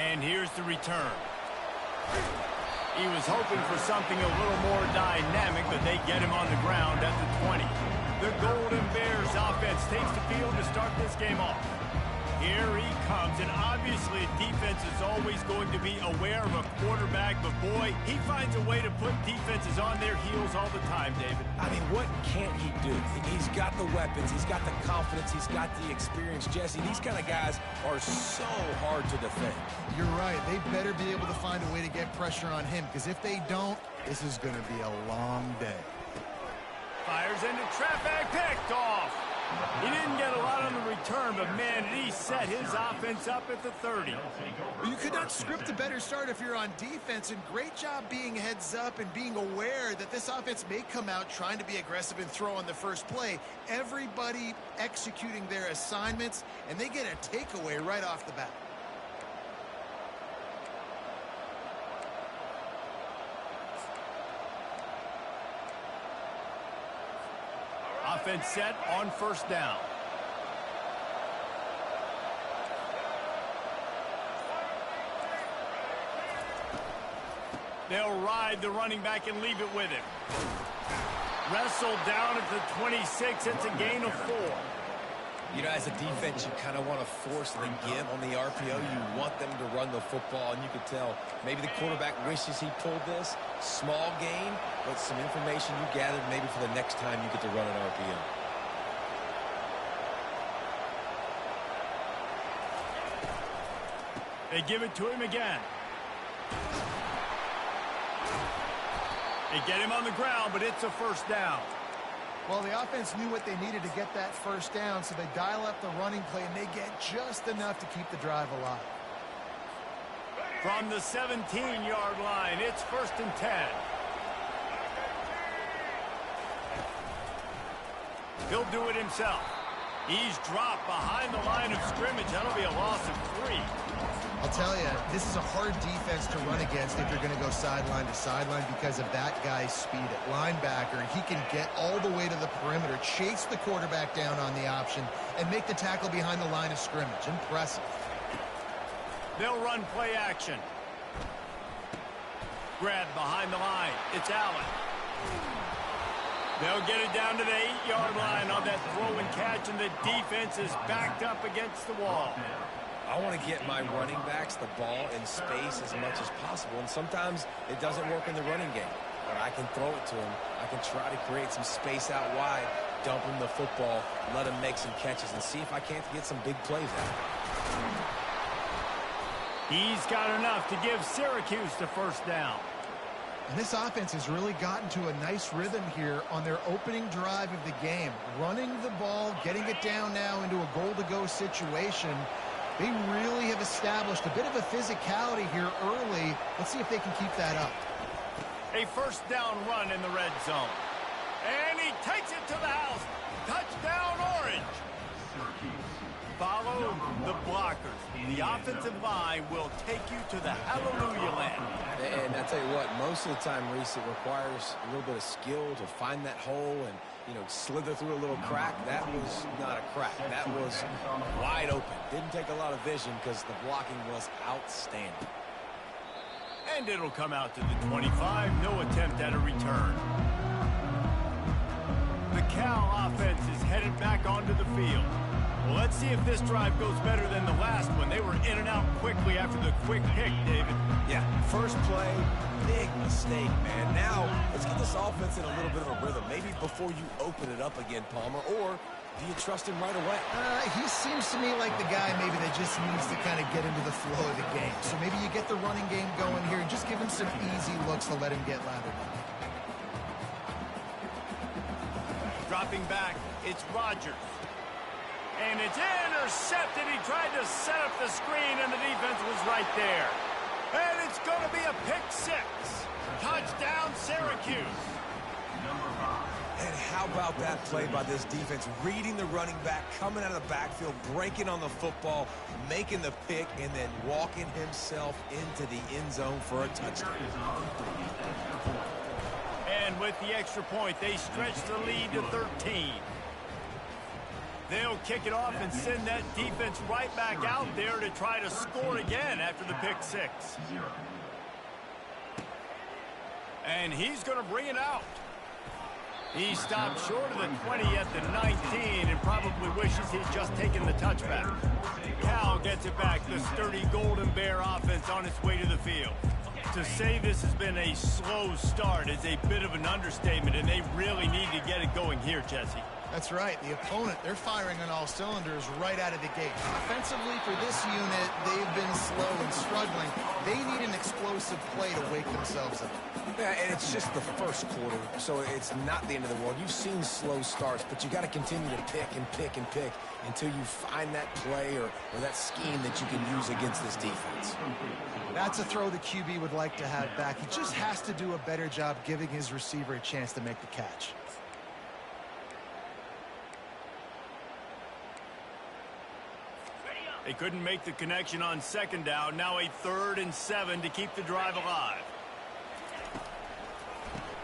And here's the return. He was hoping for something a little more dynamic, but they get him on the ground at the 20. The Golden Bears offense takes the field to start this game off. Here he comes, and obviously defense is always going to be aware of a quarterback, but boy, he finds a way to put defenses on their heels all the time, David. I mean, what can't he do? He's got the weapons, he's got the confidence, he's got the experience. Jesse, these kind of guys are so hard to defend. You're right. They better be able to find a way to get pressure on him, because if they don't, this is going to be a long day. Fires into traffic, picked off. He didn't get a lot on the return, but man, did he set his offense up at the 30. You could not script a better start if you're on defense, and great job being heads up and being aware that this offense may come out trying to be aggressive and throw on the first play. Everybody executing their assignments, and they get a takeaway right off the bat. Offense set on first down. They'll ride the running back and leave it with him. Wrestled down at the 26. It's a gain of 4. You know, as a defense, you kind of want to force the give on the RPO. You want them to run the football, and you could tell maybe the quarterback wishes he pulled this. Small gain, but some information you gathered maybe for the next time you get to run an RPO. They give it to him again. They get him on the ground, but it's a first down. Well, the offense knew what they needed to get that first down, so they dial up the running play, and they get just enough to keep the drive alive. From the 17-yard line, it's 1st and 10. He'll do it himself. He's dropped behind the line of scrimmage. That'll be a loss of 3. I'll tell you, this is a hard defense to run against if you're going to go sideline to sideline because of that guy's speed at linebacker. He can get all the way to the perimeter, chase the quarterback down on the option, and make the tackle behind the line of scrimmage. Impressive. They'll run play action. Grab behind the line. It's Allen. They'll get it down to the 8-yard line on that throw and catch, and the defense is backed up against the wall. I want to get my running backs the ball in space as much as possible, and sometimes it doesn't work in the running game. But I can throw it to him. I can try to create some space out wide, dump him the football, let him make some catches, and see if I can't get some big plays out. He's got enough to give Syracuse the first down. And this offense has really gotten to a nice rhythm here on their opening drive of the game. Running the ball, getting it down now into a goal-to-go situation. They really have established a bit of a physicality here early. Let's see if they can keep that up. A first down run in the red zone. And he takes it to the house. Touchdown, Orange. Follow the blockers. The offensive line will take you to the hallelujah land. And I tell you what, most of the time, Reese, it requires a little bit of skill to find that hole and, you know, slither through a little crack. That was not a crack. That was wide open. Didn't take a lot of vision because the blocking was outstanding. And it'll come out to the 25. No attempt at a return. The Cal offense is headed back onto the field. Well, let's see if this drive goes better than the last one. They were in and out quickly after the quick pick, David. Yeah, first play, big mistake, man. Now, let's get this offense in a little bit of a rhythm. Maybe before you open it up again, Palmer, or do you trust him right away? He seems to me like the guy maybe that just needs to kind of get into the flow of the game. So maybe you get the running game going here and just give him some easy looks to let him get lathered up. Dropping back, it's Rodgers. And it's intercepted. He tried to set up the screen, and the defense was right there. And it's going to be a pick 6. Touchdown, Syracuse. And how about that play by this defense? Reading the running back, coming out of the backfield, breaking on the football, making the pick, and then walking himself into the end zone for a touchdown. And with the extra point, they stretch the lead to 13. They'll kick it off and send that defense right back out there to try to score again after the pick six. And he's going to bring it out. He stopped short of the 20 at the 19 and probably wishes he'd just taken the touchback. Cal gets it back. The sturdy Golden Bear offense on its way to the field. To say this has been a slow start is a bit of an understatement, and they really need to get it going here, Jesse. That's right. The opponent, they're firing on all cylinders right out of the gate. Offensively, for this unit, they've been slow and struggling. They need an explosive play to wake themselves up. Yeah, and it's just the first quarter, so it's not the end of the world. You've seen slow starts, but you got to continue to pick and pick and pick until you find that play or that scheme that you can use against this defense. That's a throw the QB would like to have back. He just has to do a better job giving his receiver a chance to make the catch. They couldn't make the connection on second down. Now a 3rd and 7 to keep the drive alive.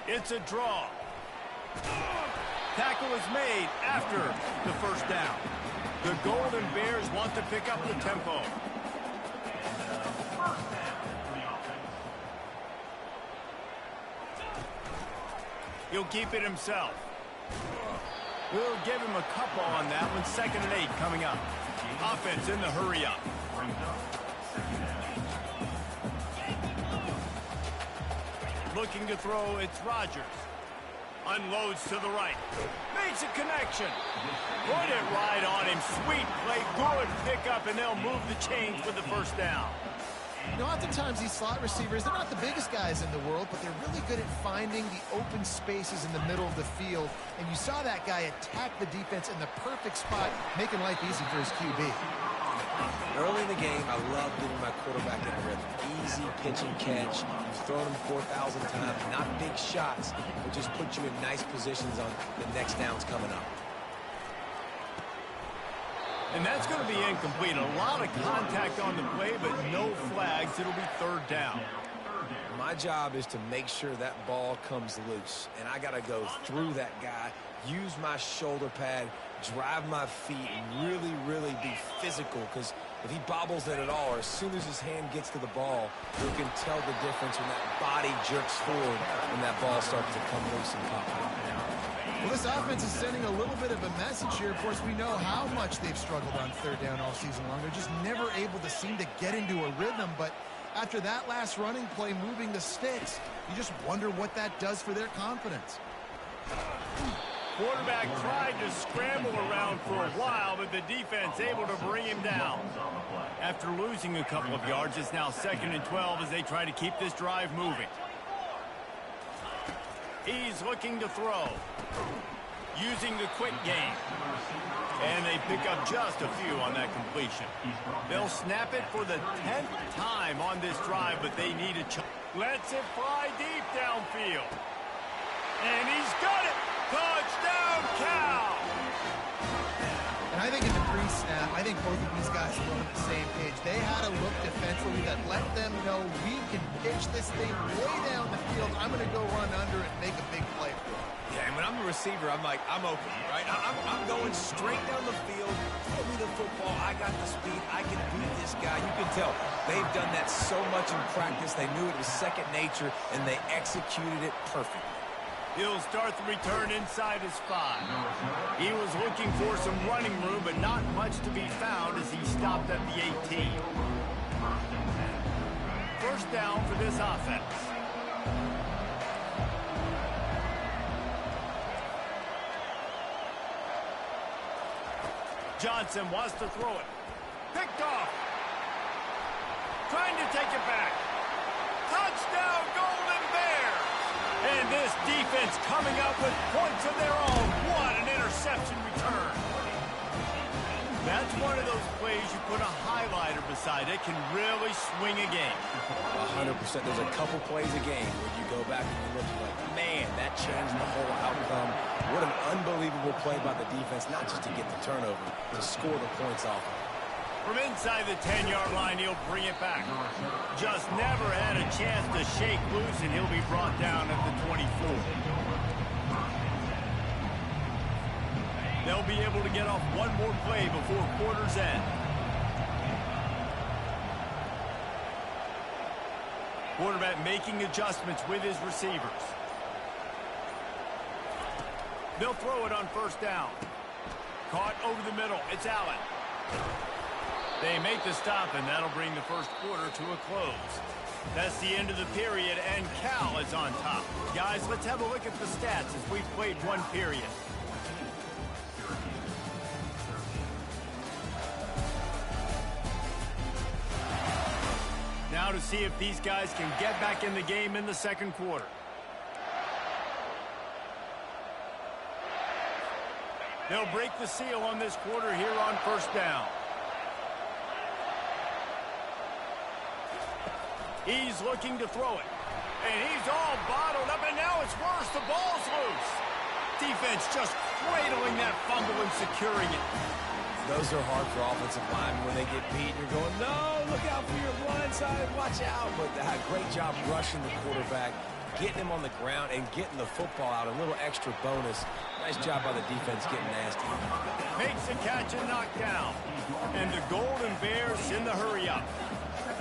It's a draw. Tackle is made after the first down. The Golden Bears want to pick up the tempo. He'll keep it himself. We'll give him a couple on that one. 2nd and 8 coming up. Offense in the hurry up. Looking to throw, it's Rodgers. Unloads to the right. Makes a connection. Put it right on him. Sweet play, good pickup, and they'll move the chains with the first down. You know, oftentimes these slot receivers, they're not the biggest guys in the world, but they're really good at finding the open spaces in the middle of the field. And you saw that guy attack the defense in the perfect spot, making life easy for his QB. Early in the game, I love getting my quarterback in a rhythm. Easy pitch and catch. You've thrown him 4,000 times. Not big shots, but just put you in nice positions on the next downs coming up. And that's going to be incomplete. A lot of contact on the play, but no flags. It'll be 3rd down. My job is to make sure that ball comes loose, and I got to go through that guy, use my shoulder pad, drive my feet, and really, really be physical, because if he bobbles it at all, or as soon as his hand gets to the ball, you can tell the difference when that body jerks forward when that ball starts to come loose and pop out. Well, this offense is sending a little bit of a message here. Of course, we know how much they've struggled on 3rd down all season long. They're just never able to seem to get into a rhythm, but after that last running play moving the sticks, you just wonder what that does for their confidence. Quarterback tried to scramble around for a while, but the defense able to bring him down. After losing a couple of yards, it's now 2nd and 12 as they try to keep this drive moving. He's looking to throw. Using the quick game. And they pick up just a few on that completion. They'll snap it for the 10th time on this drive, but they need a chance. Lets it fly deep downfield. And he's got it. Touchdown, Cal! And I think in the pre-snap, I think both of these guys were on the same page. They had a look defensively that let them know we can pitch this thing way down the field. I'm going to go run under and make a big play for it. Yeah, and when I'm a receiver, I'm like, I'm open, right? I'm going straight down the field. Throw me the football. I got the speed. I can beat this guy. You can tell they've done that so much in practice. They knew it was second nature, and they executed it perfectly. He'll start the return inside his 5. He was looking for some running room, but not much to be found as he stopped at the 18. First down for this offense. Johnson wants to throw it. Picked off. Trying to take it back. Touchdown, Golden Bears! And this defense coming up with points of their own. What an interception return. That's one of those plays you put a highlighter beside. It can really swing a game. 100%. There's a couple plays a game where you go back and you look like, man, that changed the whole outcome. What an unbelievable play by the defense, not just to get the turnover, to score the points off of it. From inside the 10-yard line, he'll bring it back. Just never had a chance to shake loose, and he'll be brought down at the 24. They'll be able to get off one more play before quarter's end. Quarterback making adjustments with his receivers. They'll throw it on first down. Caught over the middle. It's Allen. They make the stop, and that'll bring the first quarter to a close. That's the end of the period, and Cal is on top. Guys, let's have a look at the stats as we've played one period. Now to see if these guys can get back in the game in the second quarter. They'll break the seal on this quarter here on first down. He's looking to throw it. And he's all bottled up, and now it's worse. The ball's loose. Defense just cradling that fumble and securing it. Those are hard for offensive linemen when they get beat. You're going, no, look out for your blind side. Watch out. But great job rushing the quarterback, getting him on the ground, and getting the football out. A little extra bonus. Nice job by the defense getting nasty. Makes the catch and knockdown. And the Golden Bears in the hurry-up.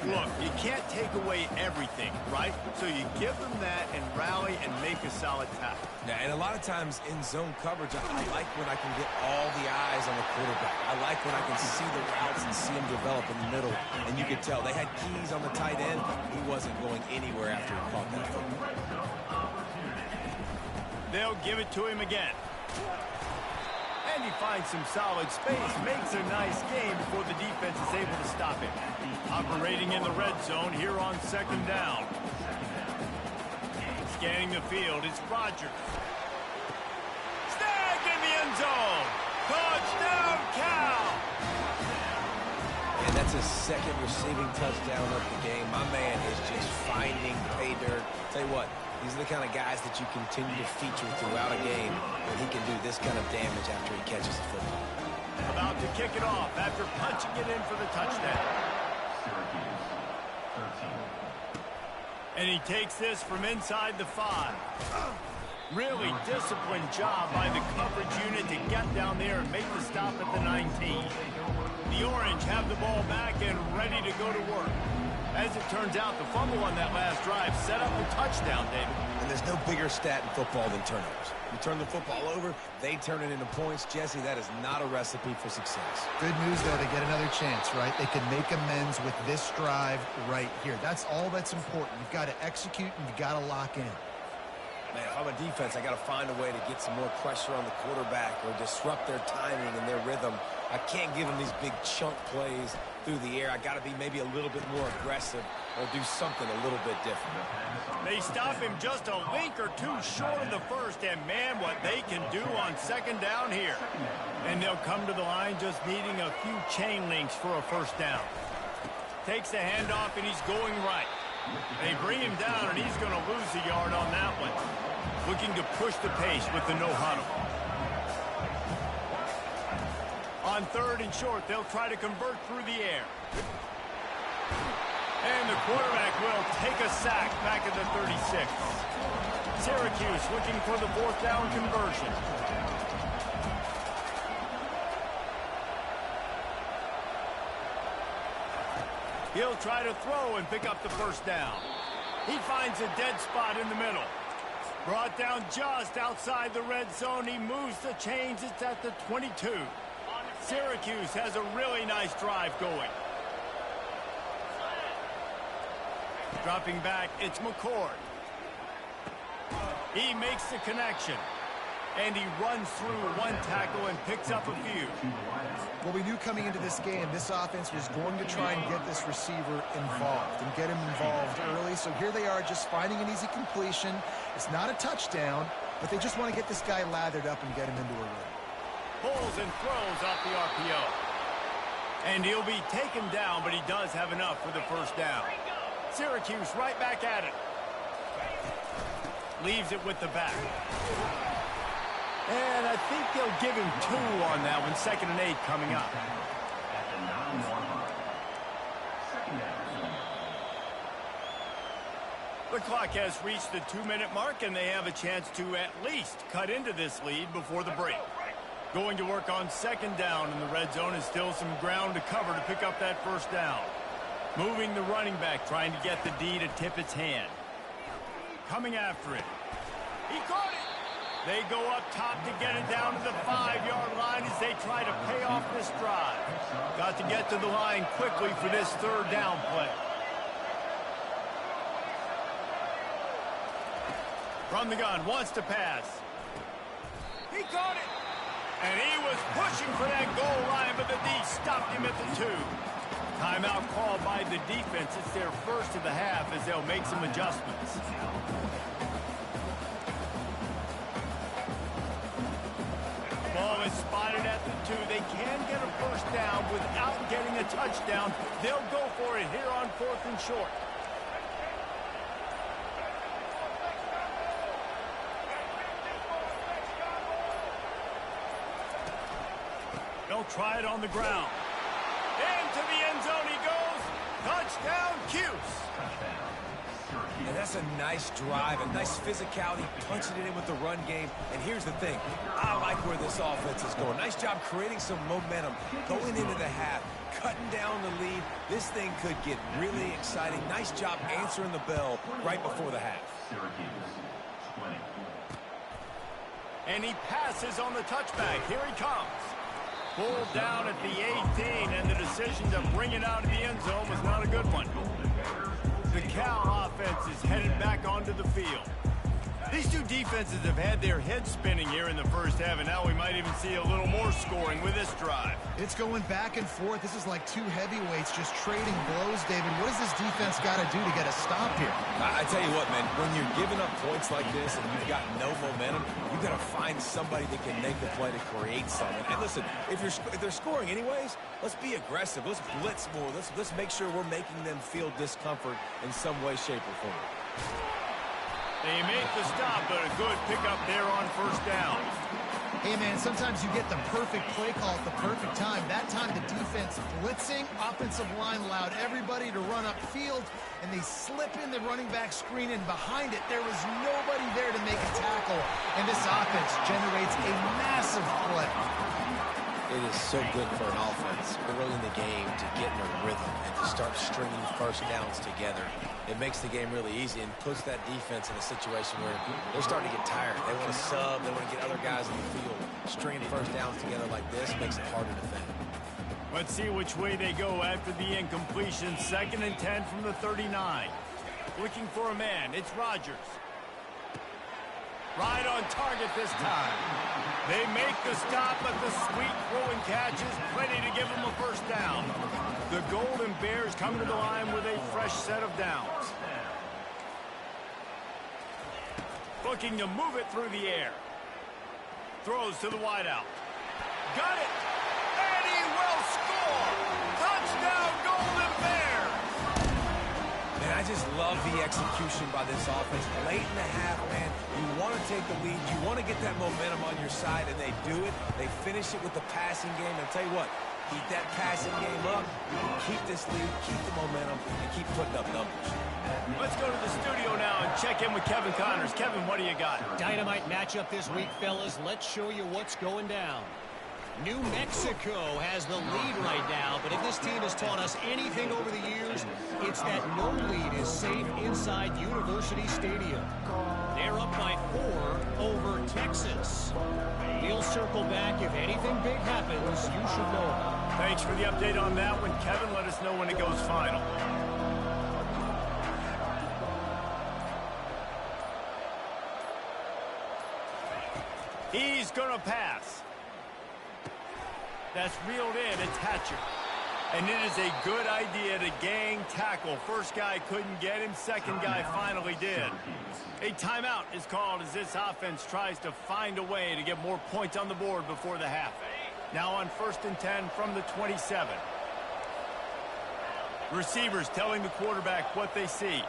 Look, you can't take away everything, right? So you give them that and rally and make a solid tackle. Yeah, and a lot of times in zone coverage, I like when I can get all the eyes on the quarterback. I like when I can see the routes and see them develop in the middle. And you could tell they had keys on the tight end. He wasn't going anywhere after he caught that football. They'll give it to him again. And he finds some solid space, makes a nice game before the defense is able to stop him. Operating in the red zone here on second down. Scanning the field, it's Rodgers. Snagged in the end zone. Touchdown, Cal! And that's his second receiving touchdown of the game. My man is just finding pay dirt. Tell you what, these are the kind of guys that you continue to feature throughout a game when he can do this kind of damage after he catches the football. About to kick it off after punching it in for the touchdown. And he takes this from inside the 5. Really disciplined job by the coverage unit to get down there and make the stop at the 19. The Orange have the ball back and ready to go to work. As it turns out, the fumble on that last drive set up a touchdown, David. And there's no bigger stat in football than turnovers. You turn the football over, they turn it into points. Jesse, that is not a recipe for success. Good news, though, they get another chance, right? They can make amends with this drive right here. That's all that's important. You've got to execute and you've got to lock in. Man, if I'm a defense, I got to find a way to get some more pressure on the quarterback or disrupt their timing and their rhythm. I can't give them these big chunk plays through the air. I got to be maybe a little bit more aggressive or do something a little bit different. They stop him just a link or two short of the first, and man, what they can do on second down here. And they'll come to the line just needing a few chain links for a first down. Takes the handoff, and he's going right. They bring him down, and he's going to lose a yard on that one. Looking to push the pace with the no-huddle. On third and short, they'll try to convert through the air. And the quarterback will take a sack back at the 36. Syracuse looking for the fourth down conversion. He'll try to throw and pick up the first down. He finds a dead spot in the middle. Brought down just outside the red zone. He moves the chains. It's at the 22. Syracuse has a really nice drive going. Dropping back, it's McCord. He makes the connection. And he runs through one tackle and picks up a few. Well, we knew coming into this game, this offense was going to try and get this receiver involved and get him involved early. So here they are just finding an easy completion. It's not a touchdown, but they just want to get this guy lathered up and get him into a rhythm. Pulls and throws off the RPO. And he'll be taken down, but he does have enough for the first down. Syracuse right back at it. Leaves it with the back. And I think they'll give him 2 on that one. 2nd and 8 coming up. The clock has reached the 2-minute mark, and they have a chance to at least cut into this lead before the break. Going to work on second down in the red zone, is still some ground to cover to pick up that first down. Moving the running back, trying to get the D to tip its hand. Coming after it. He caught it. They go up top to get it down to the 5-yard line as they try to pay off this drive. Got to get to the line quickly for this third down play. From the gun, wants to pass. He caught it. And he was pushing for that goal line, but the D stopped him at the 2. Timeout called by the defense. It's their first of the half as they'll make some adjustments. Ball is spotted at the 2. They can get a first down without getting a touchdown. They'll go for it here on 4th and short. They'll try it on the ground. Into the end zone he goes. Touchdown, Cuse. And that's a nice drive, a nice physicality, punching it in with the run game. And here's the thing. I like where this offense is going. Nice job creating some momentum going into the half, cutting down the lead. This thing could get really exciting. Nice job answering the bell right before the half. And he passes on the touchback. Here he comes. Pulled down at the 18, and the decision to bring it out of the end zone was not a good one. The Cal offense is headed back onto the field. These two defenses have had their heads spinning here in the first half, and now we might even see a little more scoring with this drive. It's going back and forth. This is like two heavyweights just trading blows, David. What does this defense got to do to get a stop here? I tell you what, man, when you're giving up points like this and you've got no momentum, you've got to find somebody that can make the play to create something. And listen, if they're scoring anyways, let's be aggressive. Let's blitz more. Let's make sure we're making them feel discomfort in some way, shape, or form. They make the stop, but a good pickup there on first down. Hey, man, sometimes you get the perfect play call at the perfect time. That time the defense blitzing, offensive line allowed everybody to run upfield, and they slip in the running back screen, and behind it, there was nobody there to make a tackle, and this offense generates a massive play. It is so good for an offense early in the game to get in a rhythm and to start stringing first downs together. It makes the game really easy and puts that defense in a situation where they're starting to get tired. They want to sub. They want to get other guys in the field. Stringing first downs together like this makes it harder to defend. Let's see which way they go after the incompletion. 2nd and 10 from the 39. Looking for a man. It's Rodgers. Right on target this time. They make the stop, but the sweet throwing catch is plenty to give them a first down. The Golden Bears come to the line with a fresh set of downs. Looking to move it through the air. Throws to the wideout. Got it! And he will score! Touchdown, Golden Bears! And I just love the execution by this offense. Late in the half, man, you want to take the lead. You want to get that momentum on your side, and they do it. They finish it with the passing game. And I'll tell you what, keep that passing game up. You can keep this lead, keep the momentum, and keep putting up numbers. Let's go to the studio now and check in with Kevin Connors. Kevin, what do you got? Dynamite matchup this week, fellas. Let's show you what's going down. New Mexico has the lead right now, but if this team has taught us anything over the years, it's that no lead is safe inside University Stadium. They're up by 4 over Texas. We'll circle back. If anything big happens, you should know. Thanks for the update on that one, Kevin. Let us know when it goes final. He's going to pass. That's reeled in. It's Hatcher. And it is a good idea to gang tackle. First guy couldn't get him. Second guy finally did. A timeout is called as this offense tries to find a way to get more points on the board before the half. Now on 1st and 10 from the 27. Receivers telling the quarterback what they see.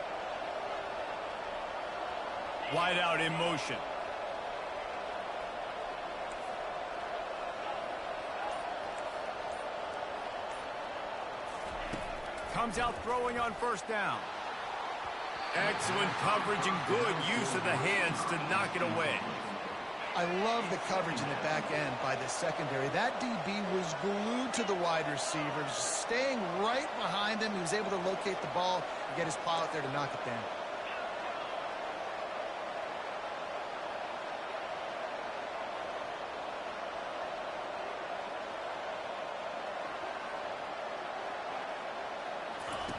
Wide out in motion. Comes out throwing on first down. Excellent coverage and good use of the hands to knock it away. I love the coverage in the back end by the secondary. That DB was glued to the wide receiver, staying right behind him. He was able to locate the ball and get his paw out there to knock it down.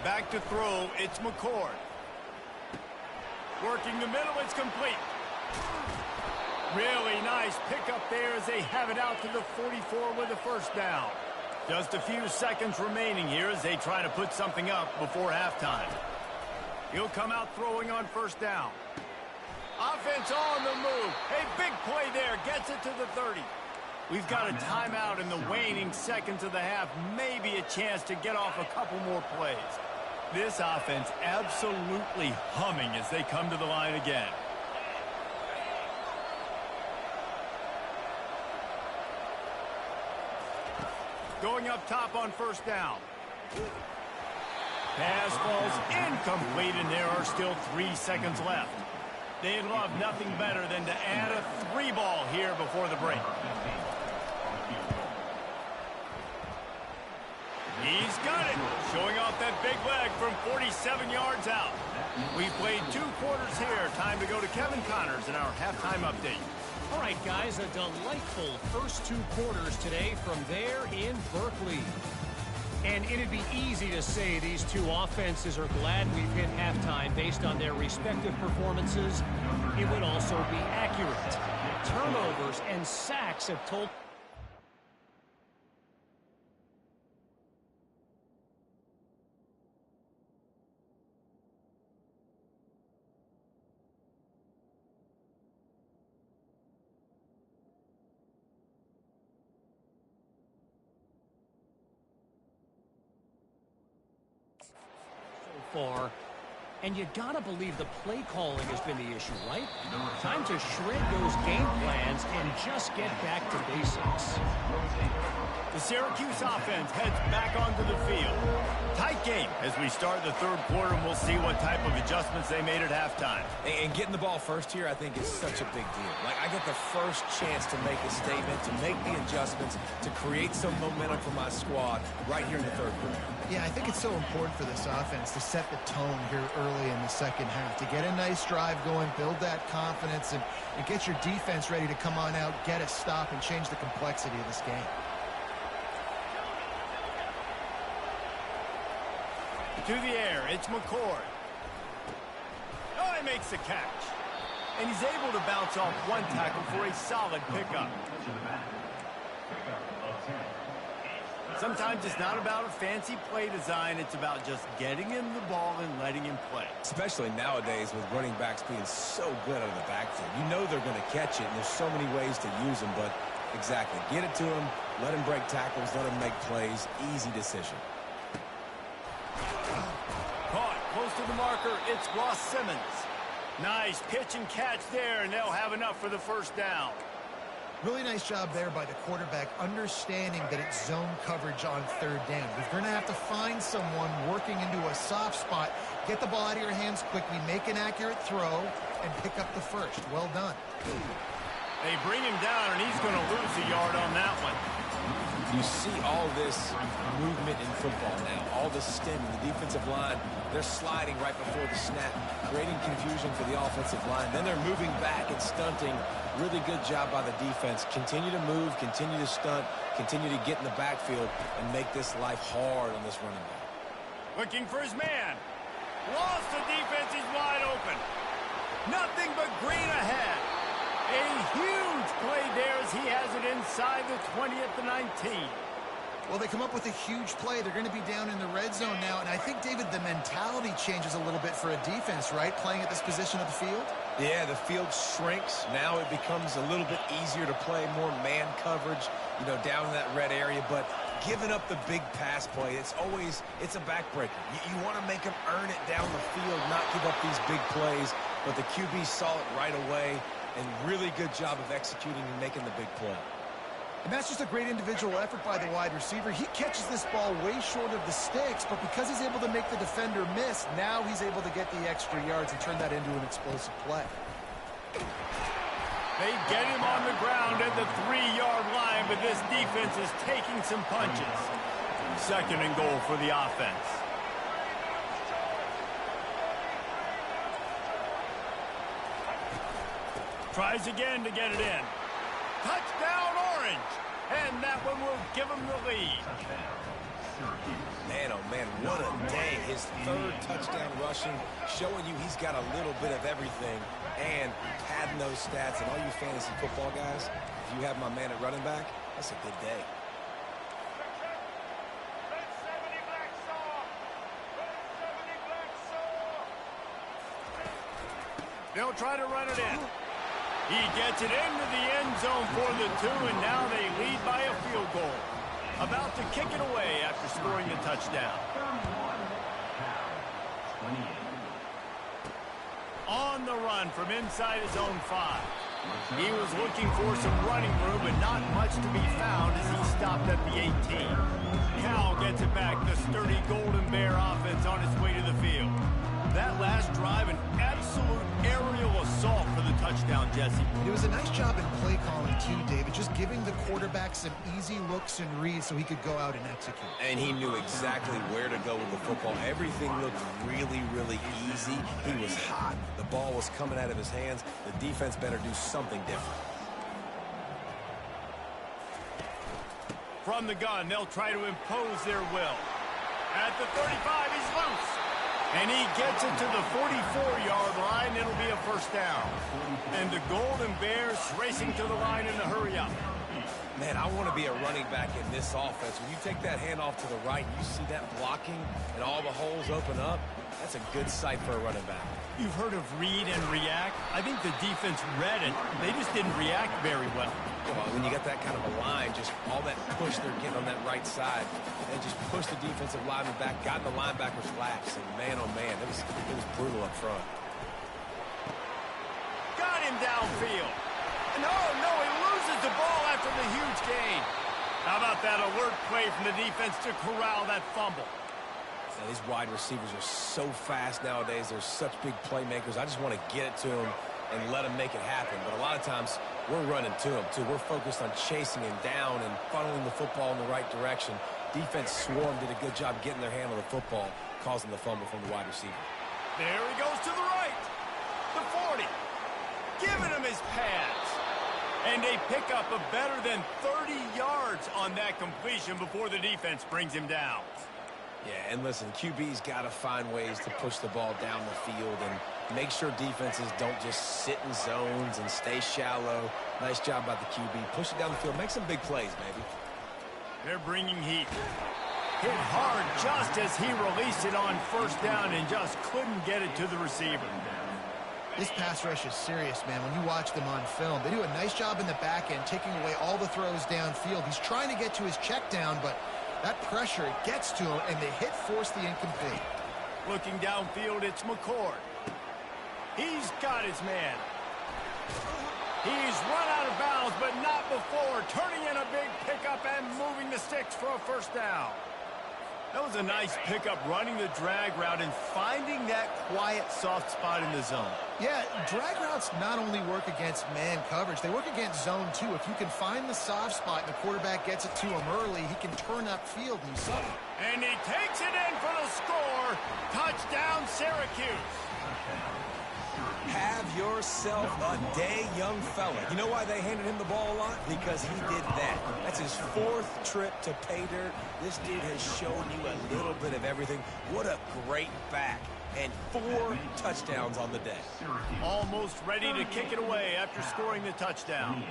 Back to throw, it's McCord. Working the middle, it's complete. Really nice pickup there as they have it out to the 44 with a first down. Just a few seconds remaining here as they try to put something up before halftime. He'll come out throwing on first down. Offense on the move. A big play there, gets it to the 30. We've got a timeout in the waning seconds of the half. Maybe a chance to get off a couple more plays. This offense absolutely humming as they come to the line again. Going up top on first down. Pass falls incomplete, and there are still 3 seconds left. They'd love nothing better than to add a 3-ball here before the break. He's got it, showing off that big leg from 47 yards out. We played 2 quarters here. Time to go to Kevin Connors in our halftime update. All right, guys, a delightful first 2 quarters today from there in Berkeley. And it'd be easy to say these two offenses are glad we've hit halftime based on their respective performances. It would also be accurate. Turnovers and sacks have told... far, and you gotta believe the play calling has been the issue, right? Time to shred those game plans and just get back to basics. The Syracuse offense heads back onto the field. Tight game as we start the third quarter, and we'll see what type of adjustments they made at halftime. And getting the ball first here, I think, is such a big deal. Like, I get the first chance to make a statement, to make the adjustments, to create some momentum for my squad right here in the third quarter. Yeah, I think it's so important for this offense to set the tone here early in the second half, to get a nice drive going, build that confidence, and get your defense ready to come on out, get a stop, and change the complexity of this game. To the air, it's McCord. Oh, he makes the catch. And he's able to bounce off one tackle for a solid pickup. Sometimes it's not about a fancy play design. It's about just getting him the ball and letting him play. Especially nowadays with running backs being so good out of the backfield. You know they're going to catch it, and there's so many ways to use them. But exactly, get it to him, let him break tackles, let him make plays. Easy decision. Caught close to the marker. It's Ross Simmons. Nice pitch and catch there, and they'll have enough for the first down. Really nice job there by the quarterback, understanding that it's zone coverage on third down. You're going to have to find someone working into a soft spot, get the ball out of your hands quickly, make an accurate throw, and pick up the first. Well done. They bring him down, and he's going to lose a yard on that one. You see all this movement in football now, all the stemming, the defensive line, they're sliding right before the snap, creating confusion for the offensive line. Then they're moving back and stunting. Really good job by the defense. Continue to move, continue to stunt, continue to get in the backfield and make this life hard on this running back. Looking for his man. Lost the defense, he's wide open. Nothing but green ahead. A huge play there as he has it inside the 20 at the 19. Well, they come up with a huge play. They're going to be down in the red zone now. And I think, David, the mentality changes a little bit for a defense, right? Playing at this position of the field? Yeah, the field shrinks. Now it becomes a little bit easier to play, more man coverage, you know, down in that red area. But giving up the big pass play, it's a backbreaker. You want to make them earn it down the field, not give up these big plays. But the QB saw it right away, and really good job of executing and making the big play. And that's just a great individual effort by the wide receiver. He catches this ball way short of the sticks, but because he's able to make the defender miss, now he's able to get the extra yards and turn that into an explosive play. They get him on the ground at the 3-yard line, but this defense is taking some punches. 2nd and goal for the offense. Tries again to get it in. Touchdown, Orange. And that one will give him the lead. Man, oh man, what a day. His 3rd touchdown rushing, showing you he's got a little bit of everything. And padding those stats, and all you fantasy football guys, if you have my man at running back, that's a good day. They'll try to run it in. He gets it into the end zone for the 2, and now they lead by a field goal. About to kick it away after scoring the touchdown. On the run from inside his own 5. He was looking for some running room, but not much to be found as he stopped at the 18. Cal gets it back, the sturdy Golden Bear offense on its way to the field. That last drive, an absolute aerial assault for the touchdown, Jesse. It was a nice job in play calling, too, David, just giving the quarterback some easy looks and reads so he could go out and execute. And he knew exactly where to go with the football. Everything looked really, really easy. He was hot. The ball was coming out of his hands. The defense better do something different. From the gun, they'll try to impose their will. At the 35, he's loose. And he gets it to the 44-yard line. It'll be a 1st down. And the Golden Bears racing to the line in a hurry up. Man, I want to be a running back in this offense. When you take that handoff to the right, you see that blocking and all the holes open up. That's a good sight for a running back. You've heard of read and react. I think the defense read it. They just didn't react very well. Well, when you get that kind of a line, just all that push they're getting on that right side, they just push the defensive lineman back, got in the linebacker's laps, and man, oh man, it was brutal up front. Got him downfield. And oh no, he loses the ball after the huge gain. How about that alert play from the defense to corral that fumble? Now, these wide receivers are so fast nowadays. They're such big playmakers. I just want to get it to them and let them make it happen. But a lot of times, we're running to them, too. We're focused on chasing him down and funneling the football in the right direction. Defense swarm did a good job getting their hand on the football, causing the fumble from the wide receiver. There he goes to the right. The 40. Giving him his pads. And a pickup of better than 30 yards on that completion before the defense brings him down. Yeah, and listen, QB's got to find ways to push the ball down the field and make sure defenses don't just sit in zones and stay shallow. Nice job by the QB. Push it down the field. Make some big plays, baby. They're bringing heat. Hit hard just as he released it on 1st down and just couldn't get it to the receiver. This pass rush is serious, man. When you watch them on film, they do a nice job in the back end, taking away all the throws downfield. He's trying to get to his check down, but that pressure gets to him, and the hit forced the incomplete. Looking downfield, it's McCord. He's got his man. He's run out of bounds, but not before turning in a big pickup and moving the sticks for a 1st down. That was a nice pickup, running the drag route and finding that quiet, soft spot in the zone. Yeah, drag routes not only work against man coverage, they work against zone too. If you can find the soft spot and the quarterback gets it to him early, he can turn upfield himself. And he takes it in for the score. Touchdown, Syracuse. Have yourself a day, young fella. You know why they handed him the ball a lot? Because he did that. That's his 4th trip to pay dirt. This dude has shown you a little bit of everything. What a great back. And 4 touchdowns on the day. Almost ready to kick it away after scoring the touchdown.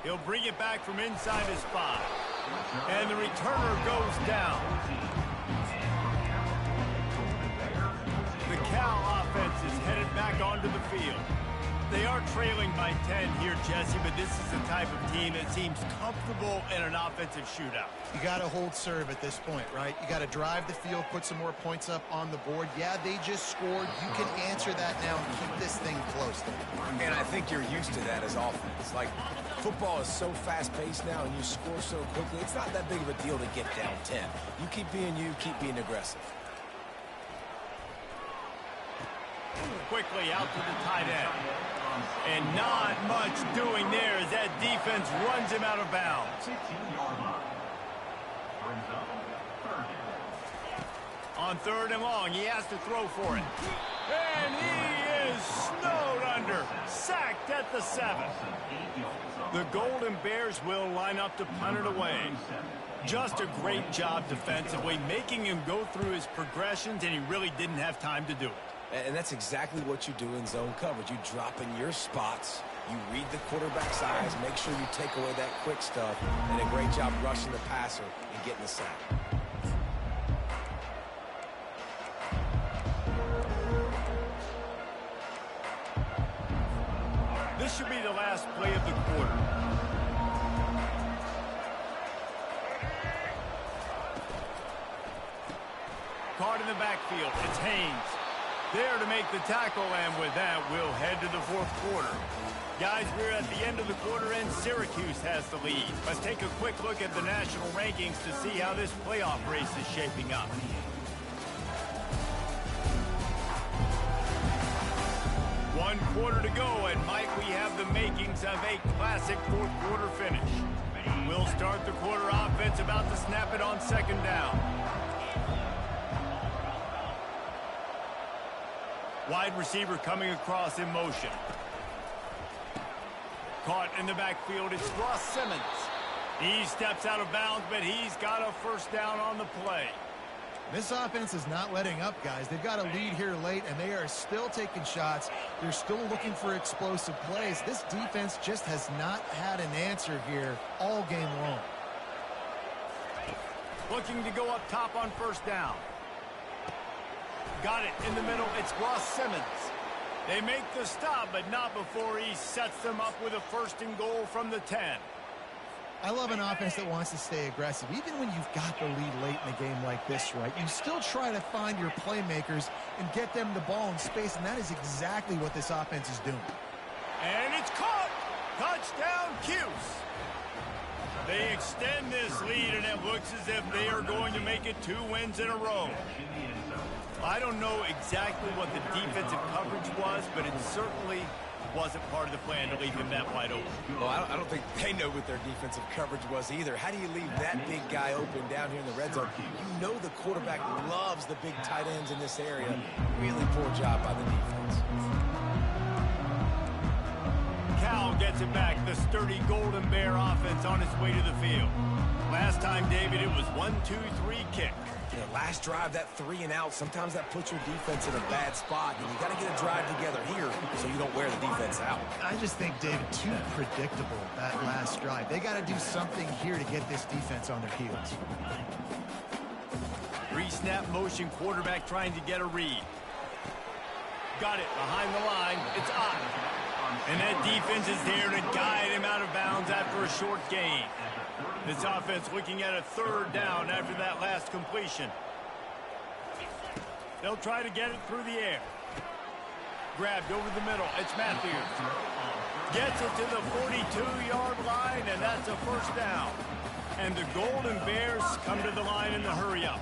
He'll bring it back from inside his spot. And the returner goes down. The Cal offense is headed back onto the field. They are trailing by 10 here, Jesse, but this is the type of team that seems comfortable in an offensive shootout. You got to hold serve at this point, right? You got to drive the field, put some more points up on the board. Yeah, they just scored. You can answer that now and keep this thing close. And I think you're used to that as offense. Like, football is so fast-paced now and you score so quickly, it's not that big of a deal to get down 10. You keep being aggressive. Quickly out to the tight end. And not much doing there as that defense runs him out of bounds. On 3rd and long, he has to throw for it. And he is snowed under. Sacked at the 7. The Golden Bears will line up to punt it away. Just a great job defensively, making him go through his progressions, and he really didn't have time to do it. And that's exactly what you do in zone coverage. You drop in your spots, you read the quarterback's eyes, make sure you take away that quick stuff, and a great job rushing the passer and getting the sack. This should be the last play of the quarter. Caught in the backfield. It's Haynes. There to make the tackle, and with that, we'll head to the 4th quarter. Guys, we're at the end of the quarter, and Syracuse has the lead. Let's take a quick look at the national rankings to see how this playoff race is shaping up. One quarter to go, and Mike, we have the makings of a classic 4th quarter finish. We'll start the quarter offense about to snap it on 2nd down. Wide receiver coming across in motion. Caught in the backfield, it's Ross Simmons. He steps out of bounds, but he's got a 1st down on the play. This offense is not letting up, guys. They've got a lead here late, and they are still taking shots. They're still looking for explosive plays. This defense just has not had an answer here all game long. Looking to go up top on 1st down. Got it in the middle. It's Ross Simmons. They make the stop, but not before he sets them up with a 1st and goal from the 10. I love an offense that wants to stay aggressive. Even when you've got the lead late in a game like this, right, you still try to find your playmakers and get them the ball in space, and that is exactly what this offense is doing. And it's caught. Touchdown, Cuse. They extend this lead, and it looks as if they are going to make it 2 wins in a row. I don't know exactly what the defensive coverage was, but it certainly wasn't part of the plan to leave him that wide open. Well, I don't think they know what their defensive coverage was either. How do you leave that big guy open down here in the red zone? You know the quarterback loves the big tight ends in this area. Really poor job by the defense. Cal gets it back. The sturdy Golden Bear offense on its way to the field. Last time, David, it was 1-2-3 kick. Yeah, last drive, that 3 and out, sometimes that puts your defense in a bad spot, and you got to get a drive together here so you don't wear the defense out. I just think, David, too predictable, that last drive. They got to do something here to get this defense on their heels. Pre-snap motion, quarterback trying to get a read. Got it behind the line. It's Ott. And that defense is there to guide him out of bounds after a short gain. This offense looking at a 3rd down after that last completion. They'll try to get it through the air. Grabbed over the middle. It's Matthews. Gets it to the 42-yard line, and that's a 1st down. And the Golden Bears come to the line in the hurry-up.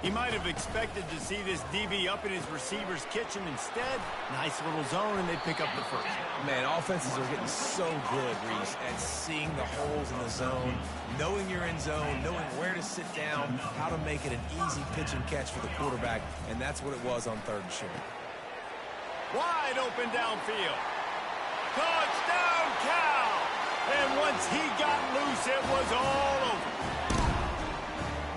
He might have expected to see this DB up in his receiver's kitchen. Instead, nice little zone, and they pick up the 1st. Man, offenses are getting so good, Reese, at seeing the holes in the zone, knowing you're in zone, knowing where to sit down, how to make it an easy pitch and catch for the quarterback, and that's what it was on 3rd and short. Wide open downfield. Touchdown, Cal! And once he got loose, it was all over.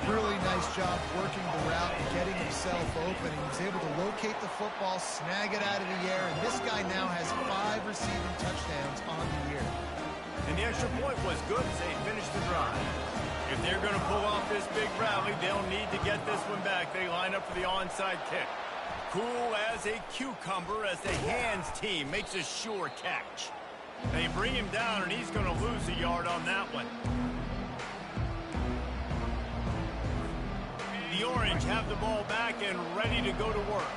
Really nice job working the route and getting himself open. He was able to locate the football, snag it out of the air, and this guy now has 5 receiving touchdowns on the year. And the extra point was good as they finished the drive. If they're going to pull off this big rally, they'll need to get this one back. They line up for the onside kick. Cool as a cucumber as the hands team makes a sure catch. They bring him down, and he's going to lose a yard on that one. The Orange have the ball back and ready to go to work.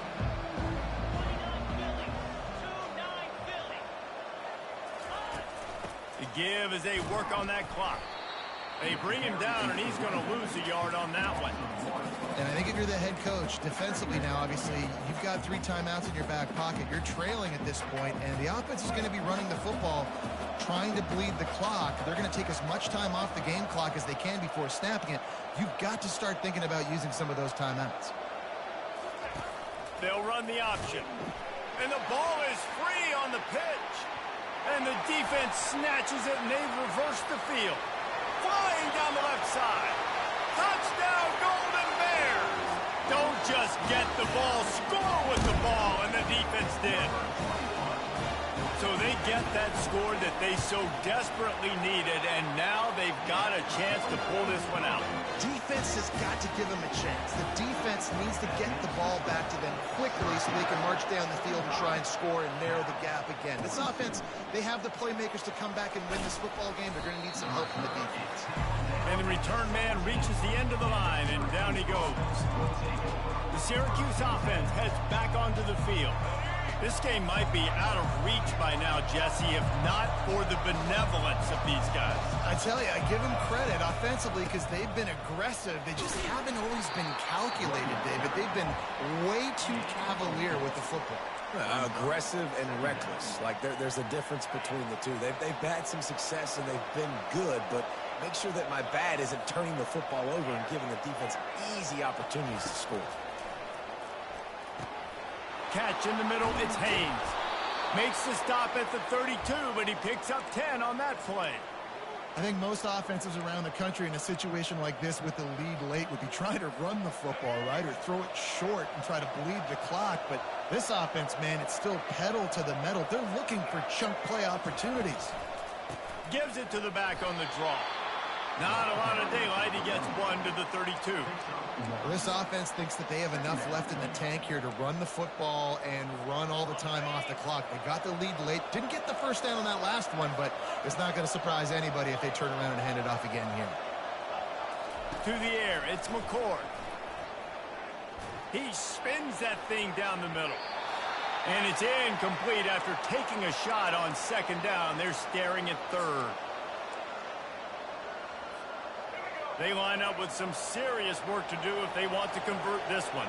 The give as they work on that clock. They bring him down, and he's going to lose a yard on that one. And I think if you're the head coach, defensively now, obviously, you've got 3 timeouts in your back pocket. You're trailing at this point, and the offense is going to be running the football, trying to bleed the clock. They're going to take as much time off the game clock as they can before snapping it. You've got to start thinking about using some of those timeouts. They'll run the option. And the ball is free on the pitch. And the defense snatches it, and they reverse the field. Flying down the left side. Touchdown, Golden Bears! Don't just get the ball, score with the ball, and the defense did. So they get that score that they so desperately needed, and now they've got a chance to pull this one out. Defense has got to give them a chance. The defense needs to get the ball back to them quickly so they can march down the field and try and score and narrow the gap again. This offense, they have the playmakers to come back and win this football game. They're going to need some help from the defense. And the return man reaches the end of the line, and down he goes. The Syracuse offense heads back onto the field. This game might be out of reach by now, Jesse, if not for the benevolence of these guys. I tell you, I give them credit offensively because they've been aggressive. They just haven't always been calculated, David. They've been way too cavalier with the football. Aggressive and reckless. Like there's a difference between the two. They've had some success and they've been good, but make sure that my bad isn't turning the football over and giving the defense easy opportunities to score. Catch in the middle, it's Haynes. Makes the stop at the 32, but he picks up 10 on that play. I think most offenses around the country in a situation like this with the lead late would be trying to run the football, right, or throw it short and try to bleed the clock. But this offense, man, it's still pedal to the metal. They're looking for chunk play opportunities. Gives it to the back on the draw. Not a lot of daylight. He gets 1 to the 32. Well, this offense thinks that they have enough left in the tank here to run the football and run all the time off the clock. They got the lead late. Didn't get the first down on that last one, but it's not going to surprise anybody if they turn around and hand it off again here. To the air, it's McCord. He spins that thing down the middle. And it's incomplete after taking a shot on second down. They're staring at third. They line up with some serious work to do if they want to convert this one.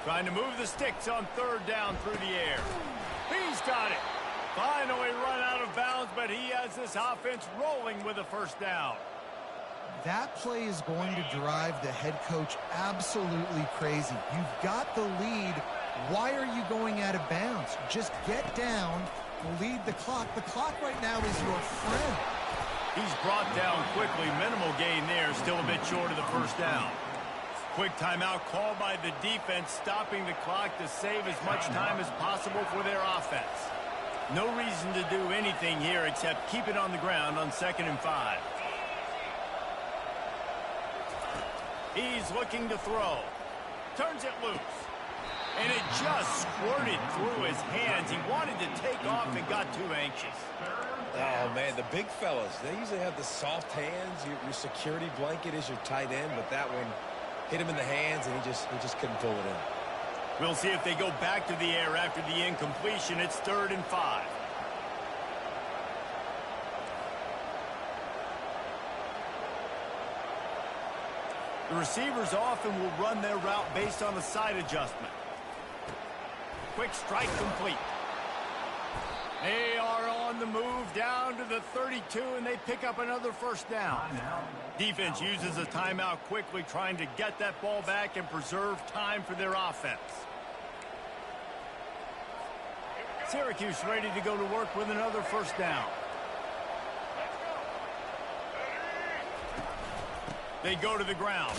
Trying to move the sticks on third down through the air. He's got it. Finally run out of bounds, but he has this offense rolling with a first down. That play is going to drive the head coach absolutely crazy. You've got the lead. Why are you going out of bounds? Just get down, lead the clock. The clock right now is your friend. He's brought down quickly. Minimal gain there, still a bit short of the first down. Quick timeout called by the defense, stopping the clock to save as much time as possible for their offense. No reason to do anything here except keep it on the ground on 2nd and 5. He's looking to throw. Turns it loose. And it just squirted through his hands. He wanted to take off and got too anxious. Oh, man, the big fellas, they usually have the soft hands. Your security blanket is your tight end, but that one hit him in the hands, and he just couldn't pull it in. We'll see if they go back to the air after the incompletion. It's 3rd and 5. The receivers often will run their route based on a side adjustment. Quick strike complete. They are on the move down to the 32, and they pick up another first down. Defense uses a timeout quickly, trying to get that ball back and preserve time for their offense. Syracuse ready to go to work with another first down. They go to the ground.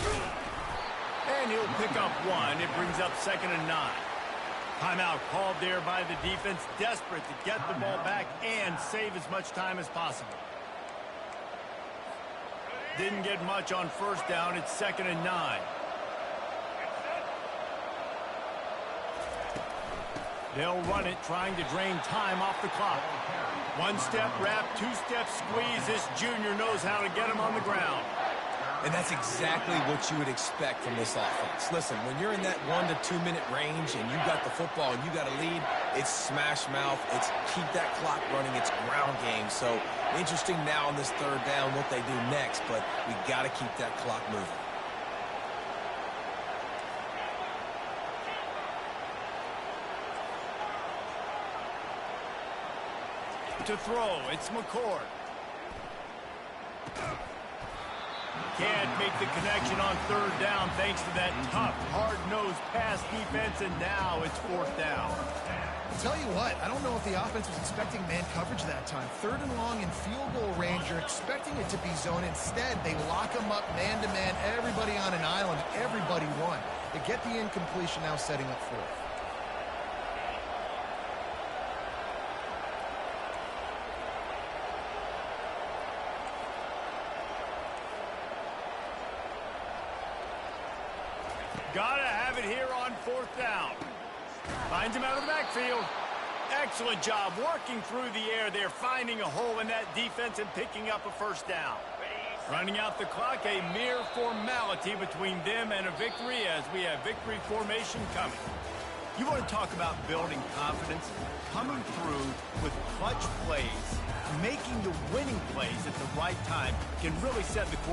And he'll pick up 1. It brings up 2nd and 9. Timeout called there by the defense, desperate to get the ball back and save as much time as possible. Didn't get much on first down. It's 2nd and 9. They'll run it, trying to drain time off the clock. One-step wrap, two-step squeeze. This junior knows how to get him on the ground. And that's exactly what you would expect from this offense. Listen, when you're in that 1 to 2 minute range and you got the football and you got a lead, it's smash mouth, it's keep that clock running, it's ground game. So interesting now on this third down what they do next, but we got to keep that clock moving. To throw, it's McCord. Can't make the connection on third down thanks to that tough, hard-nosed pass defense, and now it's fourth down. I'll tell you what, I don't know if the offense was expecting man coverage that time. Third and long in field goal range, you're expecting it to be zone. Instead, they lock them up man-to-man, everybody on an island, everybody won. They get the incompletion, now setting up fourth. Gotta have it here on fourth down. Finds him out of the backfield. Excellent job working through the air there, finding a hole in that defense and picking up a first down. Running out the clock, a mere formality between them and a victory as we have victory formation coming. You want to talk about building confidence? Coming through with clutch plays, making the winning plays at the right time can really set the course.